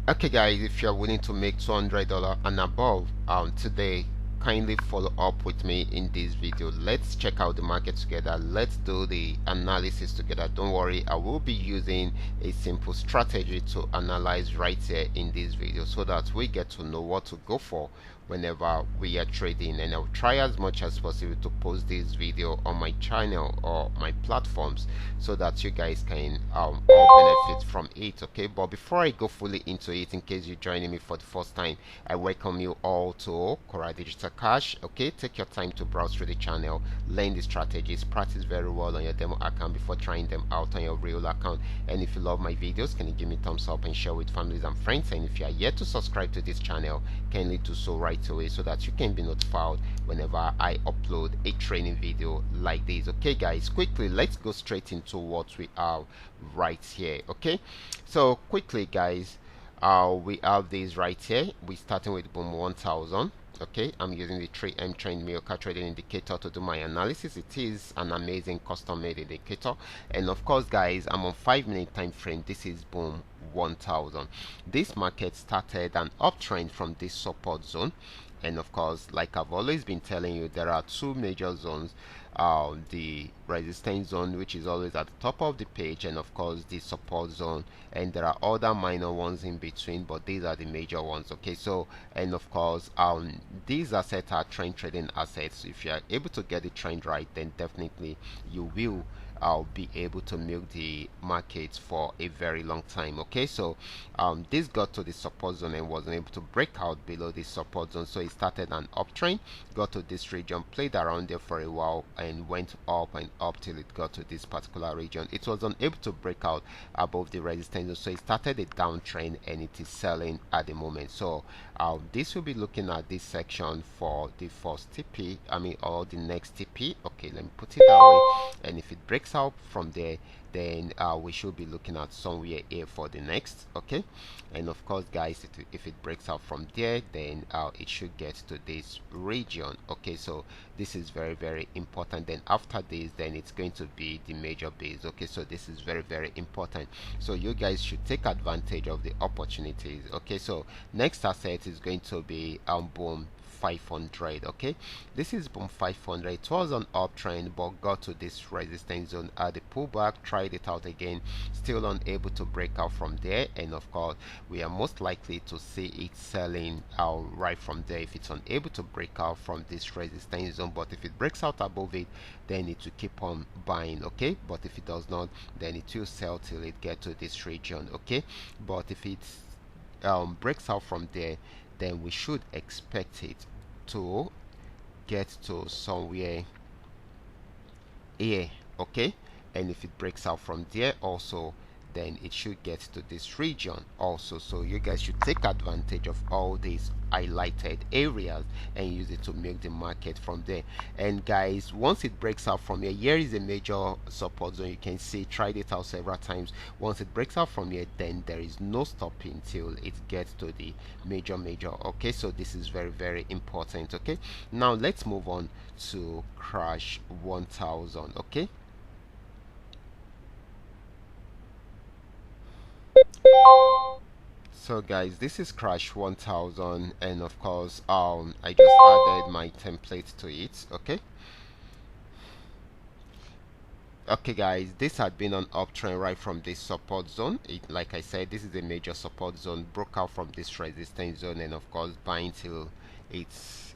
Okay guys, if you're willing to make $200 and above today, kindly follow up with me in this video. Let's check out the market together. Let's do the analysis together. Don't worry, I will be using a simple strategy to analyze right here in this video so that we get to know what to go for whenever we are trading, and I'll try as much as possible to post this video on my channel or my platforms so that you guys can all benefit from it. Okay, but before I go fully into it, in case you're joining me for the first time, I welcome you all to Qora Digital Cash. Okay, take your time to browse through the channel, learn the strategies, practice very well on your demo account before trying them out on your real account. And if you love my videos, can you give me a thumbs up and share with families and friends? And if you are yet to subscribe to this channel, kindly do so right away so that you can be notified whenever I upload a training video like this. Okay guys, quickly let's go straight into what we have right here. Okay, so quickly guys, we have this right here. We're starting with Boom 1000. Okay, I'm using the 3M trend Mioka trading indicator to do my analysis. It is an amazing custom made indicator, and of course guys, I'm on 5-minute time frame. This is Boom 1000. This market started an uptrend from this support zone, and of course, like I've always been telling you, there are two major zones, the resistance zone, which is always at the top of the page, and of course the support zone, and there are other minor ones in between, but these are the major ones. Okay, so, and of course these assets are trend trading assets. If you are able to get the trend right, then definitely you will be able to milk the markets for a very long time. Okay, so this got to the support zone and wasn't able to break out below the support zone, so it started an uptrend, got to this region, played around there for a while, and went up and up till it got to this particular region. It was unable to break out above the resistance zone, so it started a downtrend and it is selling at the moment. So this will be looking at this section for the first TP, or the next TP. Okay, let me put it that way, and if it breaks out from there, then we should be looking at somewhere here for the next. Okay, and of course guys, if it breaks out from there, then it should get to this region. Okay, so this is very, very important. Then after this, then it's going to be the major base. Okay, so this is very, very important, so you guys should take advantage of the opportunities. Okay, so next asset is going to be Boom 500. Okay, this is Boom 500. It was an uptrend but got to this resistance zone at the pullback, tried it out again, still unable to break out from there, and of course we are most likely to see it selling out right from there if it's unable to break out from this resistance zone. But if it breaks out above it, then it will keep on buying. Okay, but if it does not, then it will sell till it gets to this region. Okay, but if it breaks out from there, then we should expect it to get to somewhere here. Okay, and if it breaks out from there also, then it should get to this region also. So you guys should take advantage of all these highlighted areas and use it to make the market from there. And guys, once it breaks out from here is a major support zone. You can see, tried it out several times. Once it breaks out from here, then there is no stopping till it gets to the major. Okay, so this is very, very important. Okay, now let's move on to Crash 1000. Okay, so guys, this is Crash 1000, and of course I just added my template to it. Okay guys, this had been an uptrend right from this support zone. Like I said, this is a major support zone, broke out from this resistance zone, and of course buying till it's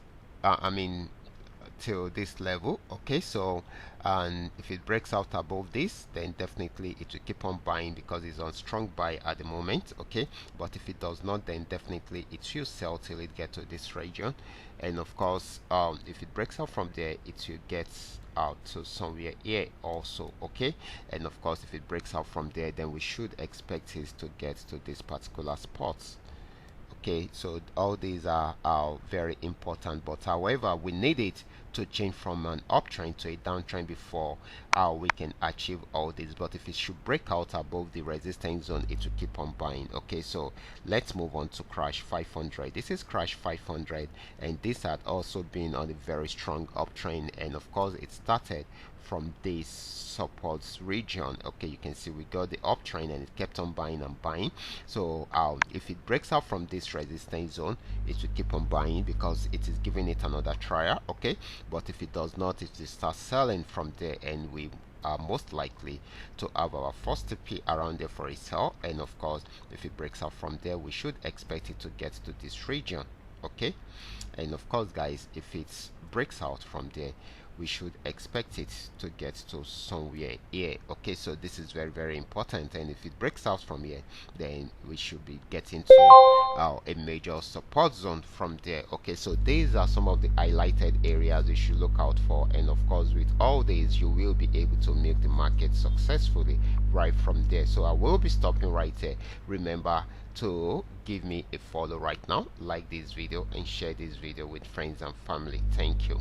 till this level. Okay, so and if it breaks out above this, then definitely it will keep on buying because it's on strong buy at the moment. Okay, but if it does not, then definitely it will sell till it gets to this region, and of course if it breaks out from there, it will get out to somewhere here also. Okay, and of course if it breaks out from there, then we should expect it to get to this particular spot. Okay, so all these are very important, but however we need it to change from an uptrend to a downtrend before we can achieve all this. But if it should break out above the resistance zone, it will keep on buying. Okay, so let's move on to Crash 500. This is Crash 500, and this had also been on a very strong uptrend, and of course it started from this support region. Okay, you can see we got the uptrend and it kept on buying and buying. So if it breaks out from this resistance zone, it will keep on buying because it is giving it another trial. Okay, but if it does not, it will start selling from there, and we are most likely to have our first TP around there for a sell. And of course, if it breaks out from there, we should expect it to get to this region. Okay, and of course guys, if it breaks out from there, we should expect it to get to somewhere here. Okay, so this is very, very important, and if it breaks out from here, then we should be getting to a major support zone from there. Okay, so these are some of the highlighted areas you should look out for, and of course with all these you will be able to make the market successfully right from there. So I will be stopping right here. Remember to give me a follow right now, like this video, and share this video with friends and family. Thank you.